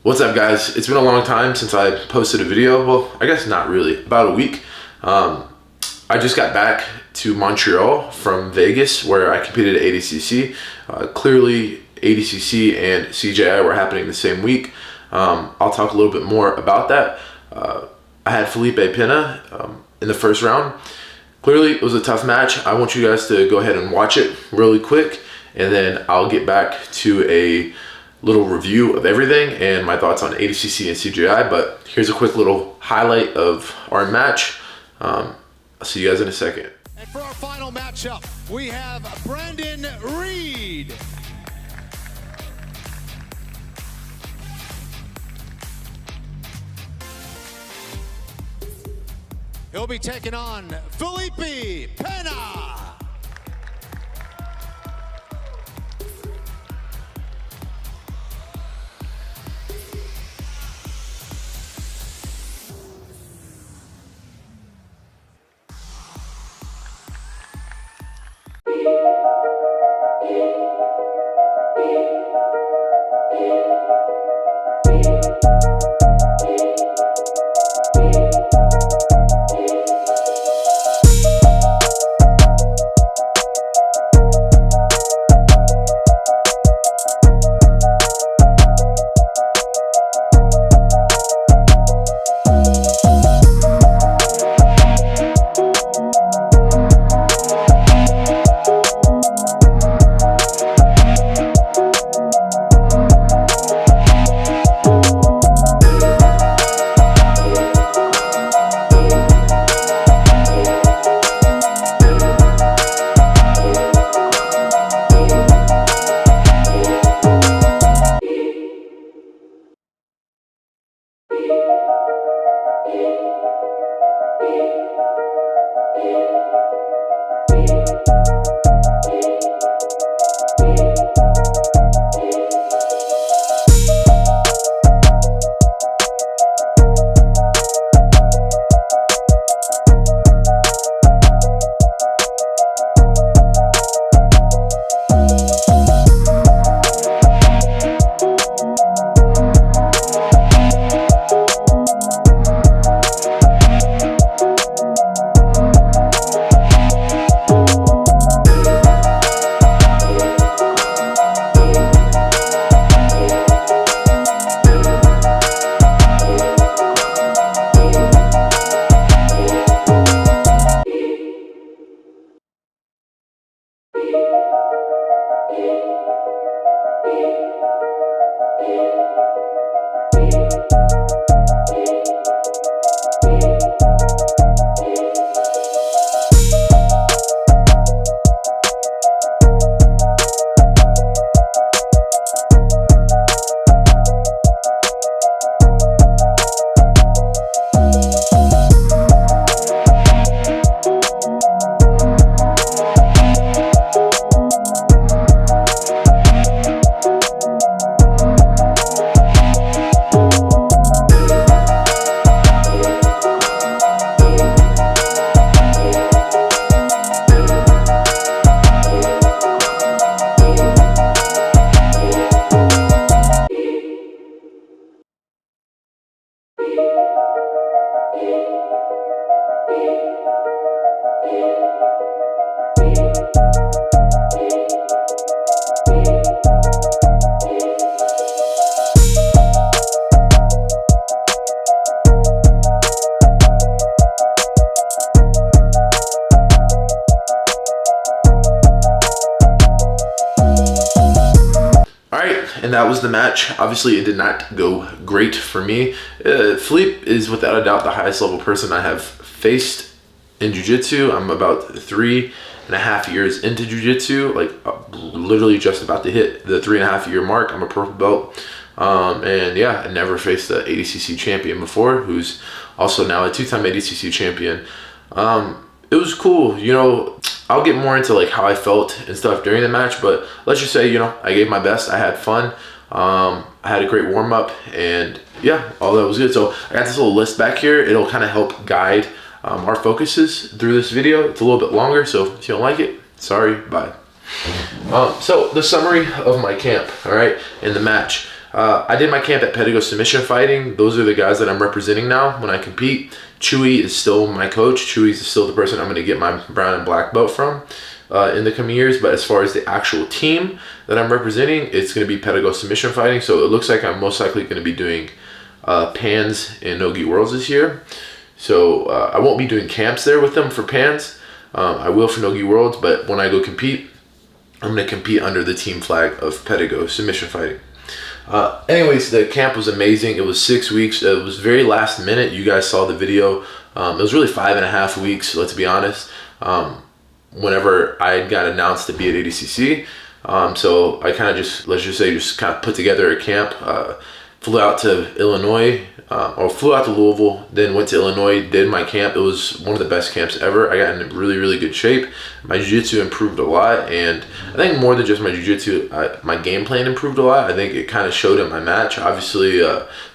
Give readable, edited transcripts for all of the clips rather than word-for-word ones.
What's up, guys? It's been a long time since I posted a video. Well, I guess not really, about a week. I just got back to Montreal from Vegas, where I competed at ADCC. Clearly, ADCC and CJI were happening the same week. I'll talk a little bit more about that. I had Felipe Pena in the first round. Clearly, it was a tough match. I want you guys to go ahead and watch it really quick, and then I'll get back to a little review of everything and my thoughts on ADCC and CJI. But here's a quick little highlight of our match. I'll see you guys in a second. And for our final matchup, we have Brandon Reed. He'll be taking on Felipe Pena. And that was the match. Obviously, it did not go great for me. Felipe is without a doubt the highest level person I have faced in Jiu-Jitsu. I'm about 3.5 years into Jiu-Jitsu, like literally just about to hit the 3.5 year mark. I'm a purple belt. And yeah, I never faced the ADCC champion before, who's also now a 2-time ADCC champion. It was cool, you know. I'll get more into like how I felt and stuff during the match, but let's just say, you know, I gave my best. I had fun. I had a great warm up, and yeah, all that was good. So I got this little list back here. It'll kind of help guide our focuses through this video. It's a little bit longer, so if you don't like it, sorry, bye. So the summary of my camp, all right, in the match. I did my camp at Pedigo Submission Fighting. Those are the guys that I'm representing now when I compete. Chewy is still my coach. Chewy is still the person I'm going to get my brown and black belt from in the coming years. But as far as the actual team that I'm representing, it's going to be Pedigo Submission Fighting. So it looks like I'm most likely going to be doing Pans and Nogi Worlds this year. So I won't be doing camps there with them for Pans. I will for Nogi Worlds, but when I go compete, I'm going to compete under the team flag of Pedigo Submission Fighting. Anyways, the camp was amazing. It was 6 weeks. It was very last minute. You guys saw the video. It was really 5.5 weeks, let's be honest, whenever I got announced to be at ADCC. So I kind of just kind of put together a camp, flew out to Illinois, or flew out to Louisville, then went to Illinois, did my camp. It was one of the best camps ever. I got in really, really good shape. My jiu-jitsu improved a lot, and I think more than just my jiu-jitsu, my game plan improved a lot. I think it kind of showed in my match. Obviously,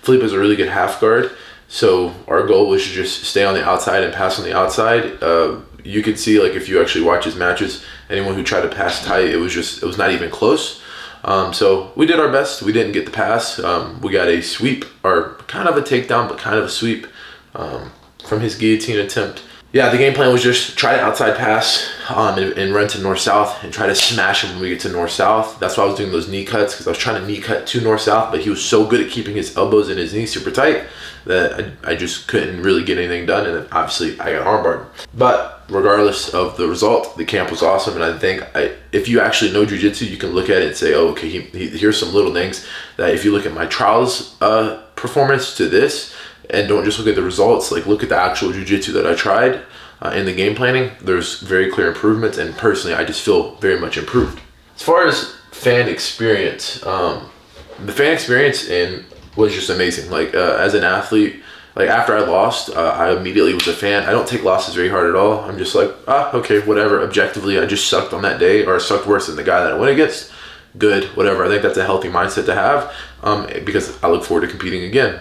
Felipe is a really good half guard, so our goal was to just stay on the outside and pass on the outside. You could see, like, if you actually watch his matches, anyone who tried to pass tight, it was not even close. So we did our best. We didn't get the pass. We got a sweep, or kind of a takedown, but kind of a sweep from his guillotine attempt. Yeah, the game plan was just try to outside pass and run to north-south and try to smash him when we get to north-south. That's why I was doing those knee cuts, because I was trying to knee cut to north-south, but he was so good at keeping his elbows and his knees super tight that I just couldn't really get anything done, and then obviously I got armbarred. But regardless of the result, the camp was awesome, and I think if you actually know jiu-jitsu, you can look at it and say, oh, okay, here's some little things that if you look at my trials performance to this, and don't just look at the results, like look at the actual jiu-jitsu that I tried in the game planning, there's very clear improvements, and personally, I just feel very much improved. As far as fan experience, the fan experience was just amazing. Like as an athlete, like after I lost, I immediately was a fan. I don't take losses very hard at all. I'm just like, okay, whatever. Objectively, I just sucked on that day, or I sucked worse than the guy that I went against. Good, whatever. I think that's a healthy mindset to have, because I look forward to competing again.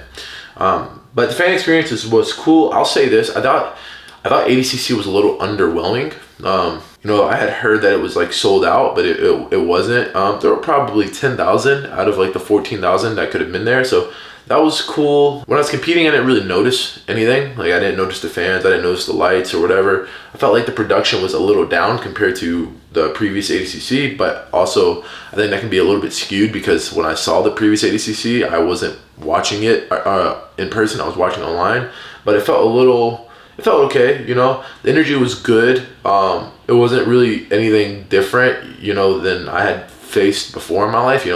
But the fan experience was cool. I'll say this: I thought ADCC was a little underwhelming. I had heard that it was like sold out, but it wasn't. There were probably 10,000 out of like the 14,000 that could have been there. So that was cool. When I was competing, I didn't really notice anything. Like I didn't notice the fans, I didn't notice the lights or whatever. I felt like the production was a little down compared to the previous ADCC, but also I think that can be a little bit skewed because when I saw the previous ADCC, I wasn't watching it in person, I was watching online, but it felt okay, The energy was good. It wasn't really anything different, than I had faced before in my life,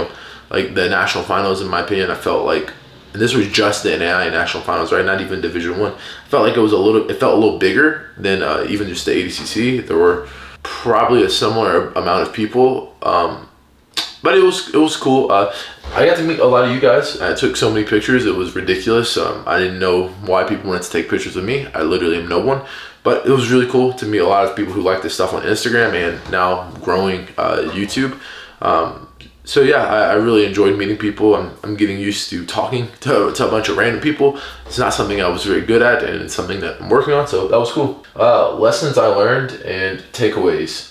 like the national finals, in my opinion, I felt like, and this was just the NAIA National Finals, right? Not even Division 1. I felt like it felt a little bigger than even just the ADCC. There were probably a similar amount of people, but it was cool. I got to meet a lot of you guys. I took so many pictures, it was ridiculous. I didn't know why people wanted to take pictures with me. I literally am no one, but it was really cool to meet a lot of people who like this stuff on Instagram and now growing YouTube. So yeah, I really enjoyed meeting people. I'm getting used to talking to a bunch of random people. It's not something I was very good at, and it's something that I'm working on, so that was cool. Lessons I learned and takeaways.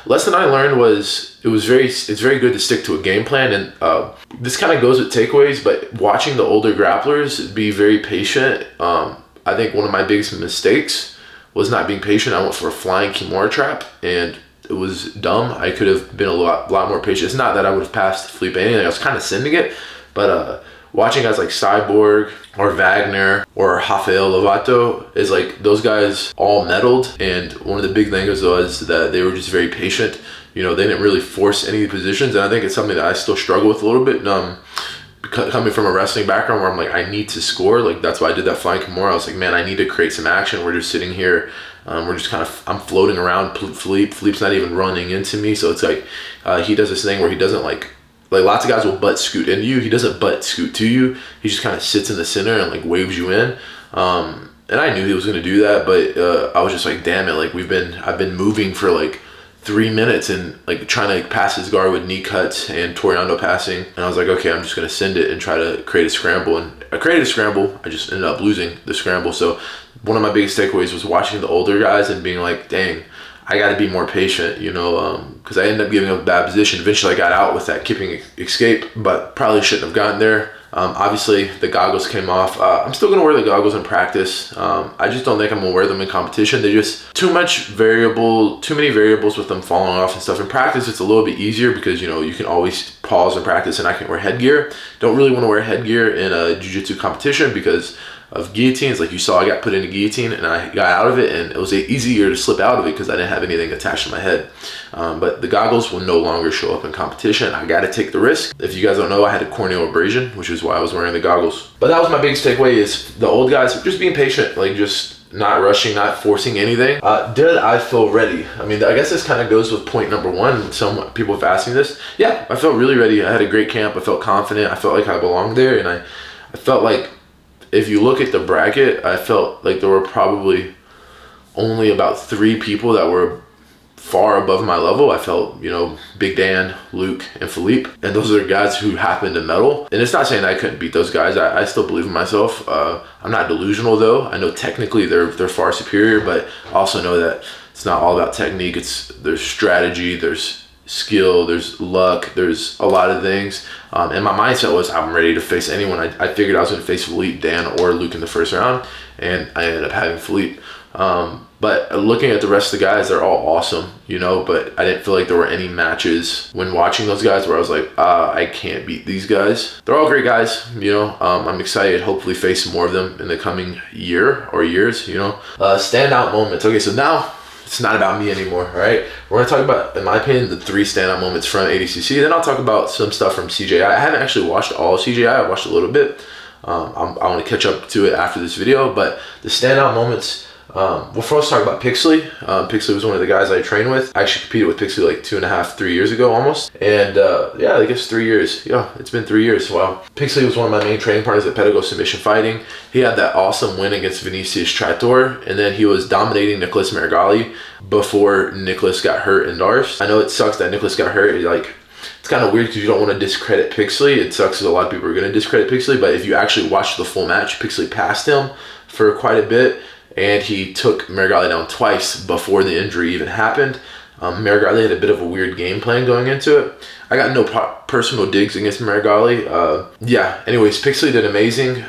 Lesson I learned was it's very good to stick to a game plan, and this kind of goes with takeaways, but watching the older grapplers be very patient. I think one of my biggest mistakes was not being patient. I went for a flying Kimura trap, and it was dumb. I could have been a lot more patient. It's not that I would have passed Felipe anything. I was kind of sending it, but watching guys like Cyborg or Wagner or Rafael Lovato is like those guys all meddled, and one of the big things was that they were just very patient. They didn't really force any positions, and I think it's something that I still struggle with a little bit. Coming from a wrestling background where I'm like, I need to score. Like that's why I did that flying Kimura. I was like, man, I need to create some action. We're just sitting here. We're just I'm floating around Felipe's not even running into me. So it's like, he does this thing where he doesn't like lots of guys will butt scoot into you. He doesn't butt scoot to you. He just kind of sits in the center and like waves you in. And I knew he was going to do that, but I was just like, damn it. Like I've been moving for like 3 minutes and like trying to pass his guard with knee cuts and Toriano passing. And I was like, okay, I'm just going to send it and try to create a scramble. And I created a scramble. I just ended up losing the scramble. So one of my biggest takeaways was watching the older guys and being like, dang, I got to be more patient, you know, because I ended up giving up a bad position. Eventually I got out with that kipping escape, but probably shouldn't have gotten there. Obviously the goggles came off. I'm still gonna wear the goggles in practice. I just don't think I'm gonna wear them in competition. They're just too many variables with them falling off and stuff. In practice it's a little bit easier because, you know, you can always pause and practice, and I can wear headgear. Don't really want to wear headgear in a jiu-jitsu competition because of guillotines. Like you saw, I got put in a guillotine and I got out of it, and it was easier to slip out of it because I didn't have anything attached to my head. But the goggles will no longer show up in competition. I got to take the risk. If you guys don't know, I had a corneal abrasion, which is why I was wearing the goggles. But that was my biggest takeaway, is the old guys just being patient, like just not rushing, not forcing anything. Did I feel ready? I mean, I guess this kind of goes with point number one. Some people have asked me this. Yeah, I felt really ready. I had a great camp. I felt confident. I felt like I belonged there, and I felt like, if you look at the bracket, I felt like there were probably only about 3 people that were far above my level. I felt, you know, Big Dan, Luke, and Felipe, and those are guys who happened to medal. And it's not saying I couldn't beat those guys. I still believe in myself. I'm not delusional though. I know technically they're far superior, but I also know that it's not all about technique. There's strategy, there's skill, there's luck, there's a lot of things. And my mindset was, I'm ready to face anyone. I figured I was going to face Felipe, Dan, or Luke in the first round, and I ended up having Felipe. But looking at the rest of the guys, they're all awesome, you know, but I didn't feel like there were any matches when watching those guys where I was like, I can't beat these guys. They're all great guys, you know. I'm excited, hopefully face more of them in the coming year or years, you know. Standout moments. Okay, so now it's not about me anymore, all right? We're gonna talk about, in my opinion, the 3 standout moments from ADCC. Then I'll talk about some stuff from CJI. I haven't actually watched all of CJI. I watched a little bit. I want to catch up to it after this video, but the standout moments, we'll first talk about Pixley. Pixley was one of the guys I trained with. I actually competed with Pixley like 2.5, 3 years ago almost. And yeah, I guess 3 years. Yeah, it's been 3 years. Wow. Pixley was one of my main training partners at Pedigo Submission Fighting. He had that awesome win against Vinicius Trator, and then he was dominating Nicholas Marigali before Nicholas got hurt in Dars. I know it sucks that Nicholas got hurt. Like, it's kind of weird because you don't want to discredit Pixley. It sucks because a lot of people are going to discredit Pixley, but if you actually watch the full match, Pixley passed him for quite a bit, and he took Marigali down twice before the injury even happened. Marigali had a bit of a weird game plan going into it. I got no personal digs against Marigali. Yeah, anyways, Pixley did amazing,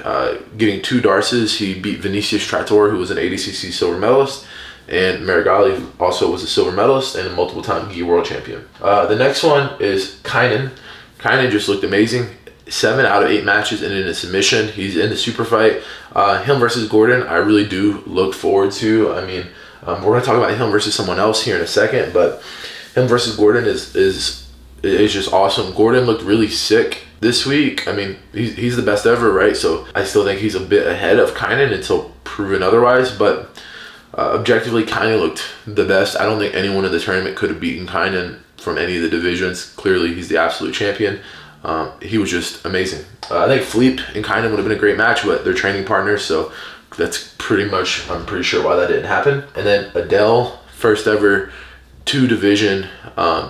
getting 2 Darces. He beat Vinicius Trator, who was an ADCC silver medalist, and Marigali also was a silver medalist and a multiple-time gi world champion. The next one is Kynan. Kynan just looked amazing. 7 out of 8 matches ended in a submission. He's in the super fight. Him versus Gordon, I really do look forward to. I mean, we're going to talk about him versus someone else here in a second, but him versus Gordon is just awesome. Gordon looked really sick this week. I mean, he's the best ever, right? So I still think he's a bit ahead of Kynan until proven otherwise, but objectively, Kynan looked the best. I don't think anyone in the tournament could have beaten Kynan from any of the divisions. Clearly, he's the absolute champion. He was just amazing. I think Felipe and Kynan would have been a great match, but they're training partners, so that's pretty much, I'm pretty sure why that didn't happen. And then Adele, first ever 2 division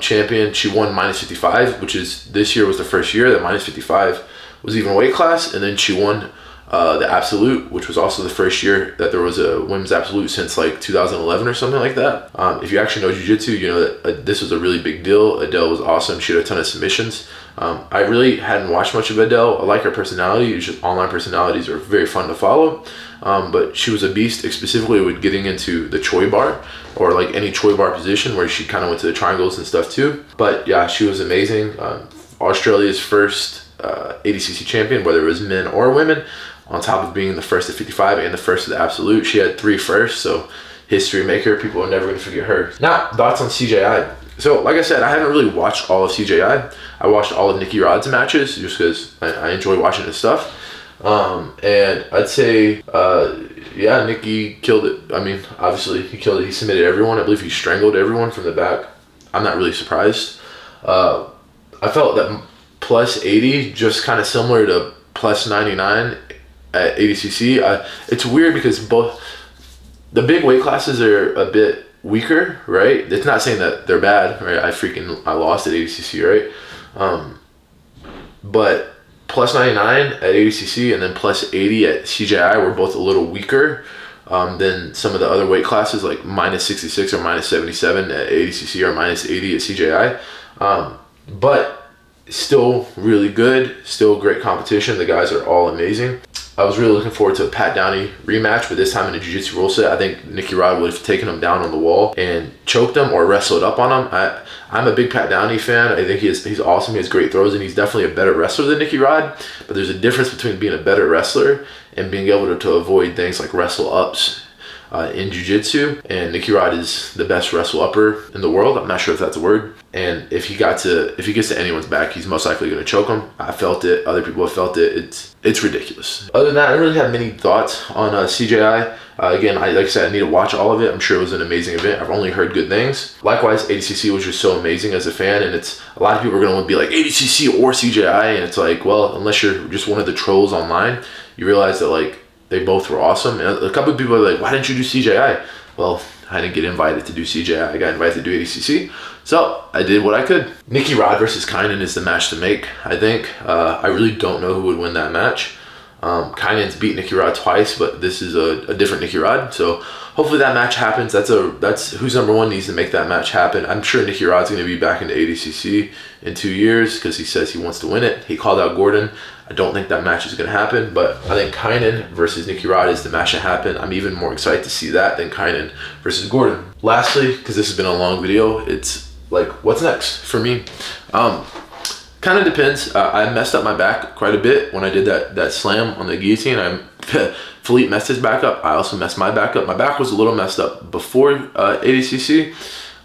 champion. She won -55, which is, this year was the first year that -55 was even weight class, and then she won the absolute, which was also the first year that there was a women's absolute since like 2011 or something like that. If you actually know jiu-jitsu, you know that this was a really big deal. Adele was awesome. She had a ton of submissions. I really hadn't watched much of Adele. I like her personality. It's just online personalities are very fun to follow. But she was a beast, specifically with getting into the Choi bar, or like any Choi bar position, where she kind of went to the triangles and stuff too. But yeah, she was amazing. Australia's first ADCC champion, whether it was men or women, on top of being the first at 55 and the first at the absolute. She had 3 firsts, so history maker. People are never going to forget her. Now, thoughts on CJI. So, like I said, I haven't really watched all of CJI. I watched all of Nicky Rod's matches just because I enjoy watching his stuff. And I'd say, yeah, Nicky killed it. I mean, obviously, he killed it. He submitted everyone. I believe he strangled everyone from the back. I'm not really surprised. I felt that plus 80, just kind of similar to plus 99 at ADCC. It's weird because both the big weight classes are a bit weaker, right? It's not saying that they're bad, right? I lost at ADCC, right? But plus 99 at ADCC and then plus 80 at CJI were both a little weaker. than some of the other weight classes, like minus 66 or minus 77 at ADCC or minus 80 at CJI. But still really good, still great competition. The guys are all amazing. I was really looking forward to a Pat Downey rematch, but this time in a jiu-jitsu rule set. I think Nicky Rod would have taken him down on the wall and choked him or wrestled up on him. I'm a big Pat Downey fan. I think he's awesome. He has great throws, and he's definitely a better wrestler than Nicky Rod. But there's a difference between being a better wrestler and being able to avoid things like wrestle ups in jiu-jitsu. And Nicky Rod is the best wrestle upper in the world. I'm not sure if that's a word. And if he gets to anyone's back, he's most likely going to choke him. I felt it. Other people have felt it. It's ridiculous. Other than that, I don't really have many thoughts on CJI. Again, like I said, I need to watch all of it. I'm sure it was an amazing event. I've only heard good things. Likewise, ADCC was just so amazing as a fan, and it's a lot of people are going to be like ADCC or CJI, and it's like, well, unless you're just one of the trolls online, you realize that like they both were awesome. And a couple of people are like, why didn't you do CJI? Well, I didn't get invited to do CJI. I got invited to do ADCC. So I did what I could. Nicky Rod versus Kynan is the match to make, I think. I really don't know who would win that match. Kynan's beat Nicky Rod twice, but this is a different Nicky Rod. So hopefully that match happens. That's who's number one needs to make that match happen. I'm sure Nicky Rod's going to be back into ADCC in 2 years because he says he wants to win it. He called out Gordon. I don't think that match is going to happen, but I think Kynan versus Nicky Rod is the match to happen. I'm even more excited to see that than Kynan versus Gordon. Lastly, because this has been a long video, it's like, what's next for me? Kind of depends. I messed up my back quite a bit when I did that slam on the guillotine. Felipe messed his back up. I also messed my back up. My back was a little messed up before ADCC.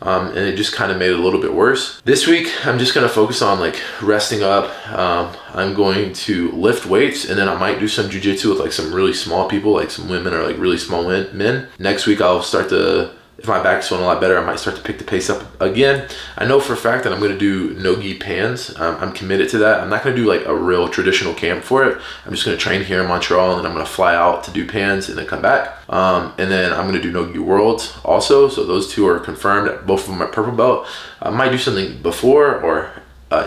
And it just kind of made it a little bit worse. This week, I'm just going to focus on like resting up. I'm going to lift weights, and then I might do some jiu-jitsu with like some really small people, like some women or like really small men. Next week, I'll start to, if my back's feeling a lot better, I might start to pick the pace up again. I know for a fact that I'm going to do no-gi pans. I'm committed to that. I'm not going to do like a real traditional camp for it. I'm just going to train here in Montreal, and then I'm going to fly out to do pans and then come back. And then I'm going to do no-gi worlds also. So those two are confirmed. Both of them are purple belt. I might do something before or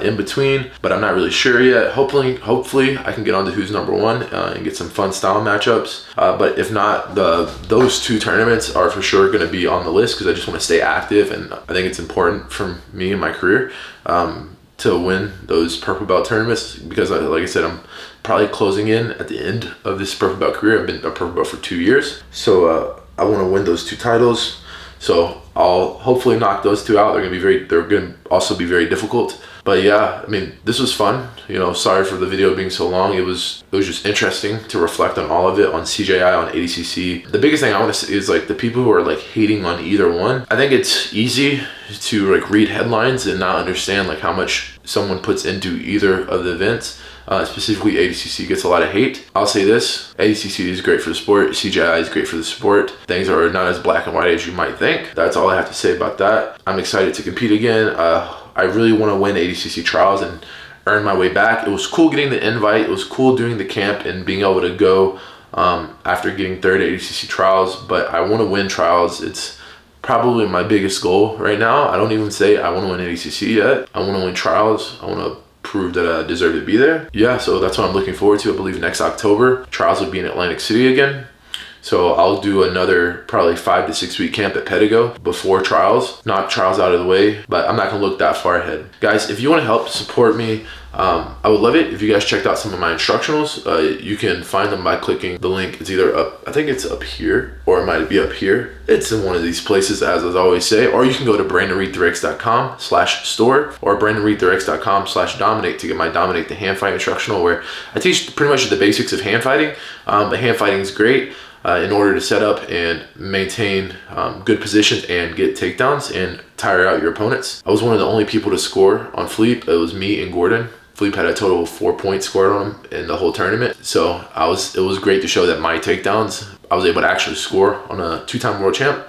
in between, but I'm not really sure yet. Hopefully I can get on to who's number one and get some fun style matchups. But if not, those two tournaments are for sure going to be on the list because I just want to stay active, and I think it's important for me in my career to win those purple belt tournaments because, like I said, I'm probably closing in at the end of this purple belt career. I've been a purple belt for 2 years, so I want to win those two titles. So I'll hopefully knock those two out. They're going to also be very difficult. But yeah, I mean, this was fun. You know, sorry for the video being so long. It was just interesting to reflect on all of it, on CJI, on ADCC. The biggest thing I want to say is like the people who are like hating on either one. I think it's easy to like read headlines and not understand like how much someone puts into either of the events. Specifically, ADCC gets a lot of hate. I'll say this, ADCC is great for the sport. CJI is great for the sport. Things are not as black and white as you might think. That's all I have to say about that. I'm excited to compete again. I really want to win ADCC Trials and earn my way back. It was cool getting the invite. It was cool doing the camp and being able to go after getting third at ADCC Trials, but I want to win Trials. It's probably my biggest goal right now. I don't even say I want to win ADCC yet. I want to win Trials. I want to prove that I deserve to be there. Yeah, so that's what I'm looking forward to. I believe next October, Trials will be in Atlantic City again. So I'll do another probably 5 to 6 week camp at Pedigo before Trials. Knock Trials out of the way, but I'm not gonna look that far ahead. Guys, if you wanna help support me, I would love it if you guys checked out some of my instructionals. You can find them by clicking the link. It's either up, I think it's up here, or it might be up here. It's in one of these places, as I always say, or you can go to brandonreedtherx.com/store or brandonreedtherx.com/dominate to get my Dominate the Hand Fight instructional, where I teach pretty much the basics of hand fighting. But hand fighting is great in order to set up and maintain good positions and get takedowns and tire out your opponents. I was one of the only people to score on Felipe. It was me and Gordon. Felipe had a total of 4 points scored on him in the whole tournament. So it was great to show that my takedowns, I was able to actually score on a 2-time world champ.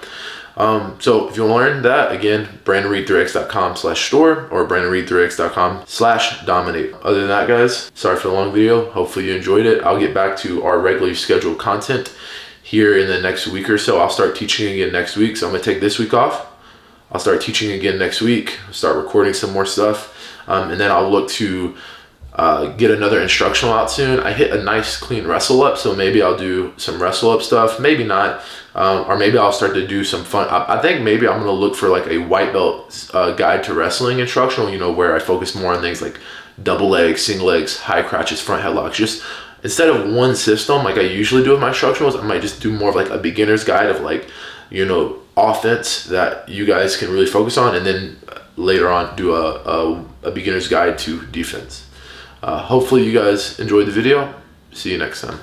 So if you want to learn that, again, brandonreedtherx.com/store or brandonreedtherx.com/dominate. Other than that, guys, sorry for the long video. Hopefully you enjoyed it. I'll get back to our regularly scheduled content here in the next week or so. I'll start teaching again next week. So I'm going to take this week off. I'll start teaching again next week, start recording some more stuff. And then I'll look to get another instructional out soon. I hit a nice clean wrestle up, so maybe I'll do some wrestle up stuff, maybe not, or maybe I'll start to do some fun. I think maybe I'm gonna look for like a white belt guide to wrestling instructional, you know, where I focus more on things like double legs, single legs, high crotches, front headlocks. Just instead of one system like I usually do with my instructionals, I might just do more of like a beginner's guide of like, you know, offense that you guys can really focus on, and then later on do a beginner's guide to defense. Hopefully you guys enjoyed the video. See you next time.